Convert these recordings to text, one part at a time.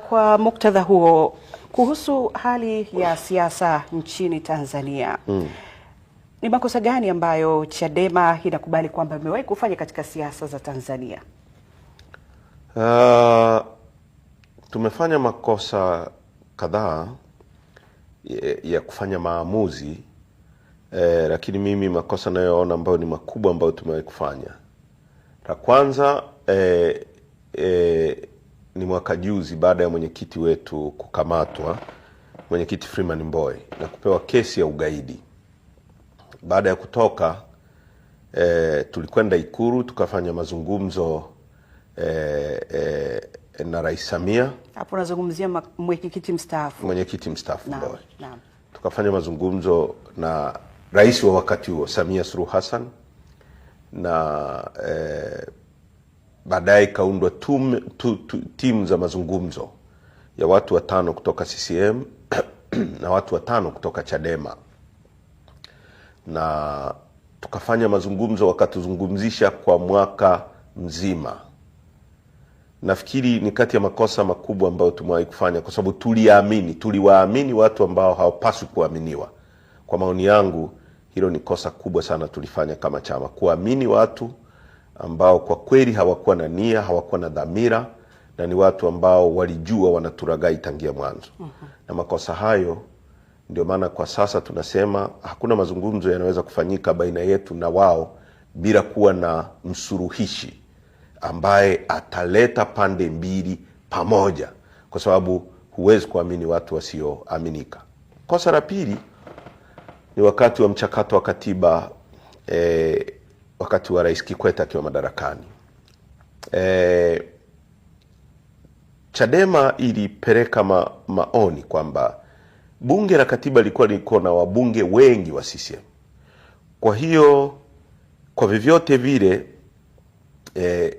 Kwa muktadha huo, kuhusu hali ya siasa nchini Tanzania, ni makosa gani ambayo Chadema inakubali kwamba imewahi kufanya katika siasa za Tanzania? Tumefanya makosa kadhaa ya kufanya maamuzi, lakini mimi makosa nayoona ambayo ni makubwa ambayo tumewahi kufanya, la kwanza ni mwaka juzi baada ya mwenyekiti wetu kukamatwa, mwenyekiti Freeman Mbowe, na kupewa kesi ya ugaidi. Baada ya kutoka tulikwenda Ikulu tukafanya mazungumzo na Rais Samia. Hapo nazungumzia mwenyekiti mstaafu. Mwenyekiti mstaafu Mbowe. Naam. Tukafanya mazungumzo na rais wa wakati huo Samia Suluhu Hassan, na baadaye kaundwa timu za mazungumzo ya watu 5 kutoka CCM na watu 5 kutoka Chadema, na tukafanya mazungumzo, wakatuzungumzisha kwa mwaka mzima. Nafikiri ni kati ya makosa makubwa ambayo tumewahi kufanya, kwa sababu tuliwaamini watu ambao hawapaswi kuaminiwa. Kwa maoni yangu, hilo ni kosa kubwa sana tulifanya kama chama, kuamini watu ambao kwa kweli hawakuwa na nia, hawakuwa na dhamira, na ni watu ambao walijua wanaturagai tangia mwanzo. Na makosa hayo ndio maana kwa sasa tunasema hakuna mazungumzo yanaweza kufanyika baina yetu na wao bila kuwa na msuruhishi ambaye ataleta pande mbili pamoja, kwa sababu huwezi kuamini watu wasioaminika. Kosa la pili ni wakati wa mchakato wa katiba, wakati wa Rais Kikwete akiwa madarakani. Chadema ilipeleka maoni kwamba bunge la katiba liko na wabunge wengi wa CCM. Kwa hiyo kwa vyovyote vile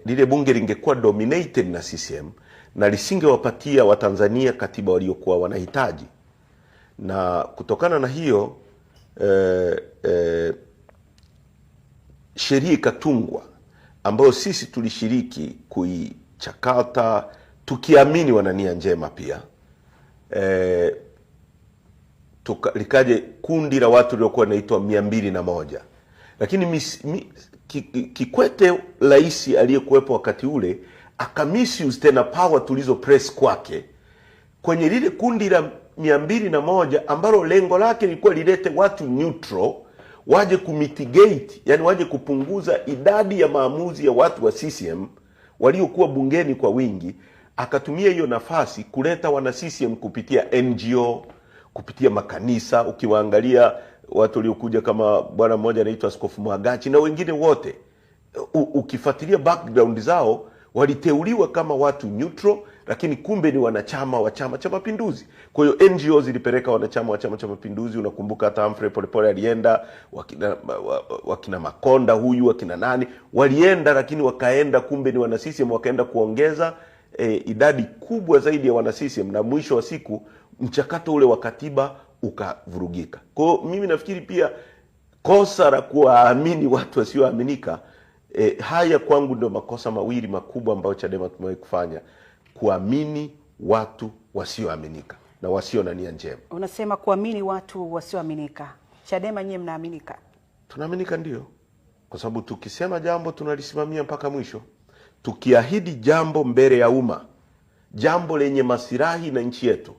lile bunge lingekuwa dominated na CCM na lisingewapatia Watanzania katiba waliokuwa wanahitaji. Na kutokana na hiyo sheria ikatungwa ambayo sisi tulishiriki kuichakata tukiamini wana nia njema pia. Likaje kundi la watu lilikuwa naitwa 201, lakini Kikwete rais aliyekuwepo wakati ule akamisuze tena power tulizo press kwake kwenye lile kundi la 201 ambalo lengo lake lilikuwa lilete watu neutral waje kumitigate, yani waje kupunguza idadi ya maamuzi ya watu wa CCM waliokuwa bungeni kwa wingi. Akatumia hiyo nafasi kuleta wana CCM kupitia NGO, kupitia makanisa. Ukiwaangalia watu waliokuja kama bwana mmoja anaitwa Askofu Mwagachi na wengine wote, ukifuatilia background zao waliteuliwa kama watu neutral, lakini kumbe ni wanachama wa Chama cha Mapinduzi. Kwa hiyo NGO zilipeleka wanachama wa Chama cha Mapinduzi. Unakumbuka hata Humphrey Polepole alienda, wakina Makonda huyu, wakina nani walienda, lakini wakaenda kumbe ni wana CCM, wakaenda kuongeza idadi kubwa zaidi ya wana CCM, na mwisho wa siku mchakato ule wa katiba ukavurugika. Kwa hiyo mimi nafikiri pia kosa la kuwaamini watu wasioaminika, haya kwangu ndio makosa mawili makubwa ambayo Chadema tumewahi kufanya, kuamini watu wasioaminika na wasio na nia njema. Unasema kuamini watu wasioaminika. Chadema nyie mnaaminika? Tunaaminika ndio. Kwa sababu tukisema jambo tunalisimamia mpaka mwisho. Tukiahidi jambo mbele ya umma, jambo lenye masilahi na nchi yetu,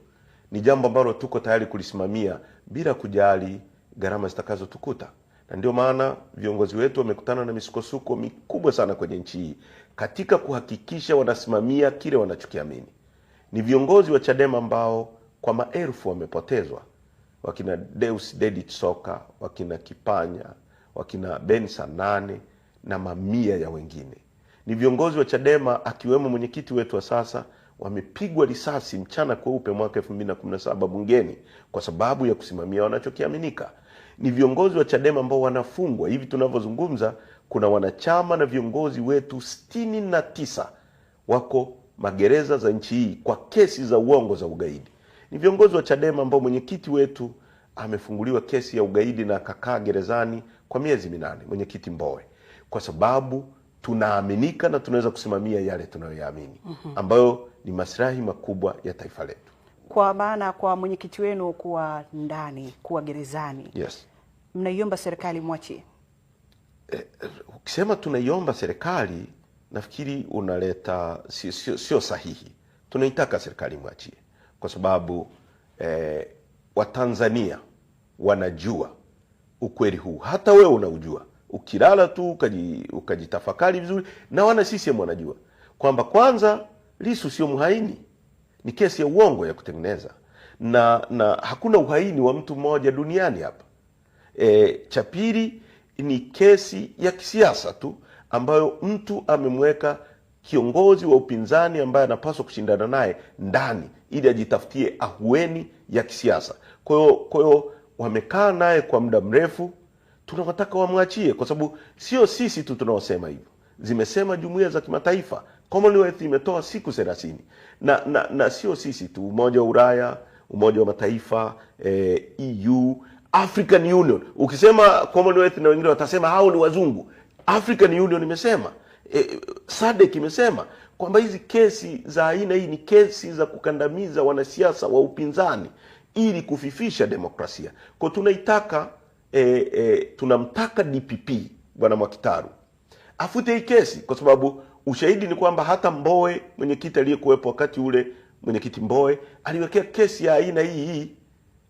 ni jambo ambalo tuko tayari kulisimamia bila kujali gharama zitakazotukuta. Na ndio maana viongozi wetu wamekutana na misukosuko mikubwa sana kwenye nchi hii katika kuhakikisha wanasimamia kile wanachokiamini. Ni viongozi wa Chadema ambao kwa maelfu wamepotezwa, wakina Deus Dedit Soka, wakina Kipanya, wakina Ben Sanane na mamia ya wengine. Ni viongozi wa Chadema akiwemo mwenyekiti wetu wa sasa wamepigwa risasi mchana kweupe mwaka 2017 bungeni kwa sababu ya kusimamia wanachokiaminika. Ni viongozi wa Chadema ambao wanafungwa hivi tunavyozungumza. Kuna wanachama na viongozi wetu 69 wako magereza za nchi hii kwa kesi za uongo za ugaidi. Ni viongozi wa Chadema ambao mwenyekiti wetu amefunguliwa kesi ya ugaidi na akakaa gerezani kwa miezi 8, mwenyekiti Mbowe, kwa sababu tunaaminika na tunaweza kusimamia yale tunayoyaamini, ambayo ni maslahi makubwa ya taifa letu. Kwa maana kwa mwenyekiti wenu kuwa ndani, kuwa gerezani, Yes. Mnaiomba serikali mwachie? Ukisema tunaiomba serikali, nafikiri unaleta sio sahihi. Tunaitaka serikali mwachie kwa sababu Watanzania wanajua ukweli huu. Hata wewe unaujua. Ukilala tu ukajitafakari vizuri, na wana CCM wanajua kwamba kwanza Lissu sio mhaini. Ni kesi ya uongo ya kutengeneza. Na hakuna uhaini wa mtu mmoja duniani hapa. Cha pili ni kesi ya kisiasa tu ambayo mtu amemweka kiongozi wa upinzani ambaye anapaswa kushindana naye ndani ili ajitafutie ahueni ya kisiasa. Kwa hiyo wamekaa naye kwa muda mrefu, tunawataka wamwachie kwa sababu sio sisi tu tunaosema hivyo. Zimesema jumuiya za kimataifa, Commonwealth imetoa siku 30. Na sio sisi tu, Umoja wa Ulaya, Umoja wa Mataifa, EU, African Union. Ukisema Commonwealth na wengine watasema hao ni wazungu. African Union imesema, SADC imesema kwamba hizi kesi za aina hii ni kesi za kukandamiza wanasiasa wa upinzani ili kufifisha demokrasia. Kwa tunaitaka tunamtaka DPP Bwana Mwakitaru afute hii kesi kwa sababu ushahidi ni kwamba hata Mbowe, mwenyekiti aliyekuwepo wakati ule, mwenyekiti Mbowe aliwekea kesi ya aina hii,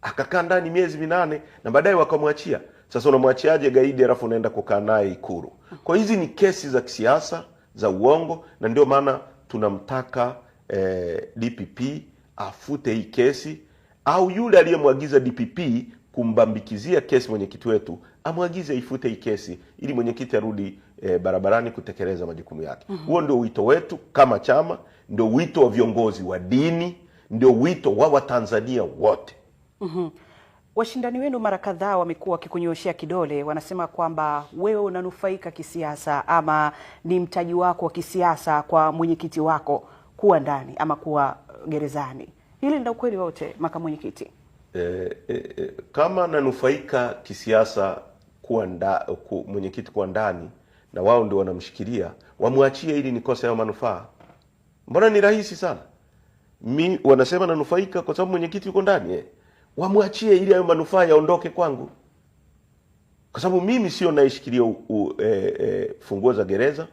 akakaa ndani miezi 8 na baadaye wakamwachia. Sasa unamwachiaje gaidi alafu unaenda kukaa naye Ikulu? Kwa hizi ni kesi za kisiasa za uongo, na ndio maana tunamtaka DPP afute hii kesi, au yule aliyemwagiza DPP kumbambikizia kesi mwenyekiti wetu amwagize ifute hii kesi ili mwenyekiti arudi barabarani kutekeleza majukumu yake. Huo ndio wito wetu kama chama, ndio wito wa viongozi wa dini, ndio wito wa Watanzania wote. Washindani wenu mara kadhaa wamekuwa wakikunyoshea kidole, wanasema kwamba wewe unanufaika kisiasa ama ni mtaji wako wa kisiasa kwa mwenyekiti wako kuwa ndani ama kuwa gerezani. Hili ndio ukweli wote, makamu mwenyekiti? Kama nanufaika kisiasa kuwa mwenyekiti kuwa ndani na wao ndio wanamshikilia, wamwachie ili nikose hayo manufaa. Mbona ni rahisi sana? Wanasema nanufaika kwa sababu mwenyekiti yuko ndani. Wamwachie ili hayo manufaa yaondoke kwangu. Kwa sababu mimi sio naishikilia funguo za gereza.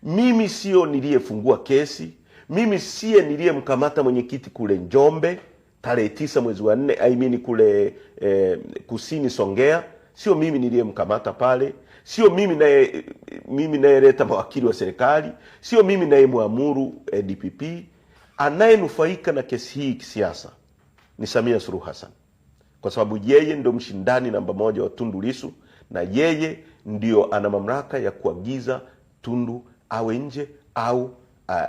Mimi sio niliyefungua kesi. Mimi siye niliyemkamata mwenyekiti kule Njombe tarehe 9 mwezi wa 4, kule Kusini Songea. Sio mimi niliyemkamata pale. Sio mimi nayeleta mawakili wa serikali. Sio mimi nayemwamuru DPP. Anayenufaika na kesi hii kisiasa ni Samia Suluhu Hassan, kwa sababu yeye ndio mshindani namba 1 wa Tundu Lissu, na yeye ndio ana mamlaka ya kuagiza Tundu awe nje au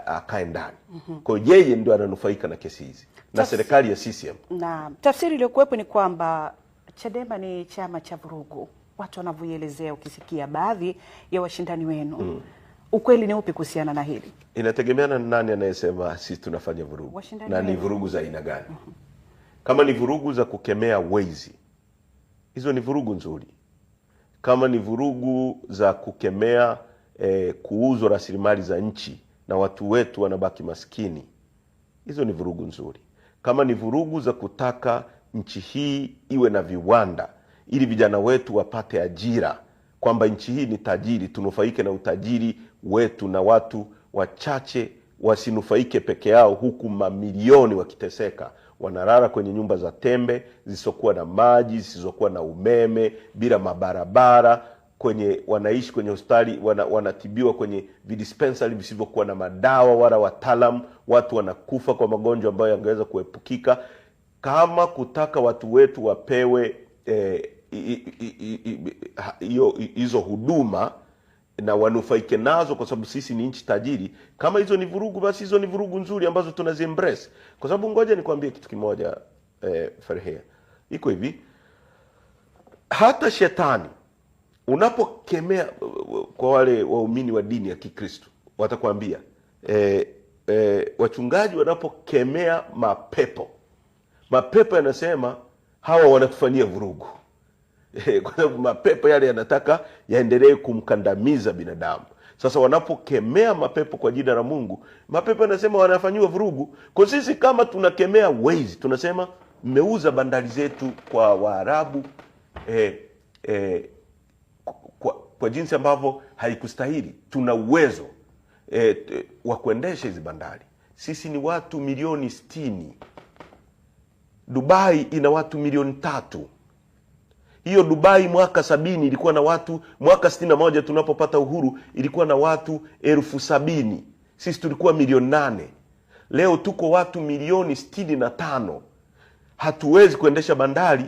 akae ndani. Kwa hiyo yeye ndio ananufaika na kesi hizi na serikali ya CCM. Na tafsiri iliyokuwepo ni kwamba Chadema ni chama cha vurugu, watu wanavyoelezea, ukisikia baadhi ya washindani wenu. Ukweli ni upi kuhusiana na hili? Inategemeana ni nani anayesema sisi tunafanya vurugu na ni vurugu za aina gani. Kama ni vurugu za kukemea wezi, hizo ni vurugu nzuri. Kama ni vurugu za kukemea kuuzwa rasilimali za nchi na watu wetu wanabaki maskini, hizo ni vurugu nzuri. Kama ni vurugu za kutaka nchi hii iwe na viwanda ili vijana wetu wapate ajira, kwamba nchi hii ni tajiri, tunufaike na utajiri wetu na watu wachache wasinufaike peke yao, huku mamilioni wakiteseka, wanalala kwenye nyumba za tembe zisizokuwa na maji, zisizokuwa na umeme, bila mabarabara, wanaishi kwenye hospitali, wanatibiwa kwenye vidispensary visivyokuwa na madawa wala wataalamu, watu wanakufa kwa magonjwa ambayo yangeweza kuepukika. Kama kutaka watu wetu wapewe hizo huduma na wanufaike nazo kwa sababu sisi ni nchi tajiri, kama hizo ni vurugu, basi hizo ni vurugu nzuri ambazo tunaziembrace. Kwa sababu ngoja nikwambie kitu kimoja, Farhia. Iko hivi, hata shetani unapokemea, kwa wale waumini wa dini ya Kikristo watakwambia, wachungaji wanapokemea mapepo yanasema hawa wanatufanyia vurugu. Kwa sababu mapepo yale yanataka yaendelee kumkandamiza binadamu. Sasa wanapokemea mapepo kwa jina la Mungu, mapepo yanasema wanafanyiwa vurugu. Kwa sisi kama tunakemea wezi, tunasema mmeuza bandari zetu kwa Waarabu kwa jinsi ambavyo haikustahili. Tuna uwezo wa kuendesha hizi bandari. Sisi ni watu milioni 60. Dubai ina watu milioni 3. Hiyo Dubai mwaka 70 ilikuwa na watu, mwaka 61 tunapopata uhuru ilikuwa na watu 70,000. Sisi tulikuwa milioni 8. Leo tuko watu milioni 65. Hatuwezi kuendesha bandari,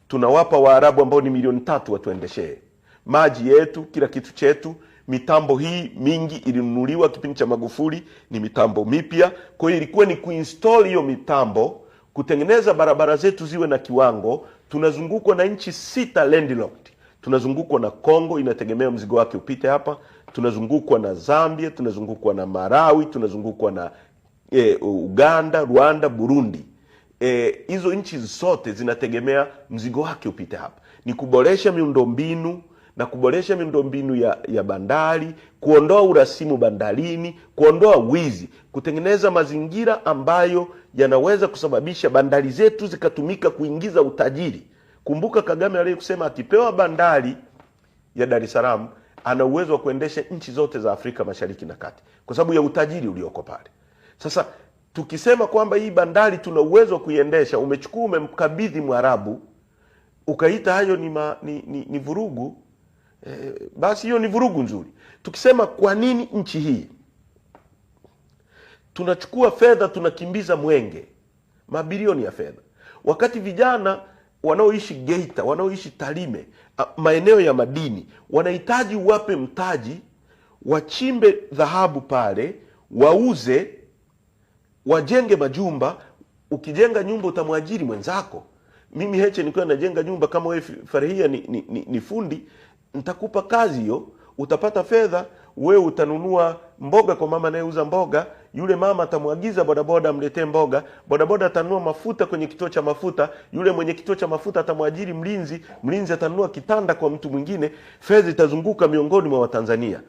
tunawapa Waarabu ambao ni milioni 3 watuendeshee. Maji yetu, kila kitu chetu. Mitambo hii mingi ilinunuliwa kipindi cha Magufuli, ni mitambo mipya. Kwa hiyo ilikuwa ni kuinstall hiyo mitambo, kutengeneza barabara zetu ziwe na kiwango. Tunazungukwa na nchi 6 landlocked. Tunazungukwa na Kongo, inategemea mzigo wake upite hapa. Tunazungukwa na Zambia, tunazungukwa na Malawi, tunazungukwa na Uganda, Rwanda, Burundi. Hizo nchi zote zinategemea mzigo wake upite hapa. Ni kuboresha miundombinu na kuboresha miundombinu ya bandari, kuondoa urasimu bandarini, kuondoa wizi, kutengeneza mazingira ambayo yanaweza kusababisha bandari zetu zikatumika kuingiza utajiri. Kumbuka Kagame aliyekusema akipewa bandari ya Dar es Salaam ana uwezo wa kuendesha nchi zote za Afrika Mashariki na Kati kwa sababu ya utajiri ulioko pale. Sasa tukisema kwamba hii bandari tuna uwezo wa kuiendesha, umechukua umemkabidhi Mwarabu, ukaita hayo ni vurugu, basi hiyo ni vurugu nzuri. Tukisema kwa nini nchi hii tunachukua fedha tunakimbiza mwenge, mabilioni ya fedha, wakati vijana wanaoishi Geita, wanaoishi Tarime, maeneo ya madini, wanahitaji uwape mtaji, wachimbe dhahabu pale, wauze, wajenge majumba. Ukijenga nyumba utamwajiri mwenzako. Mimi Heche nikiwa najenga nyumba, kama wewe Farahia ni fundi, nitakupa kazi hiyo, utapata fedha. Wewe utanunua mboga kwa mama anayeuza mboga, yule mama atamwagiza bodaboda amletee mboga, bodaboda atanunua mafuta kwenye kituo cha mafuta, yule mwenye kituo cha mafuta atamwajiri mlinzi, mlinzi atanunua kitanda kwa mtu mwingine. Fedha itazunguka miongoni mwa Watanzania.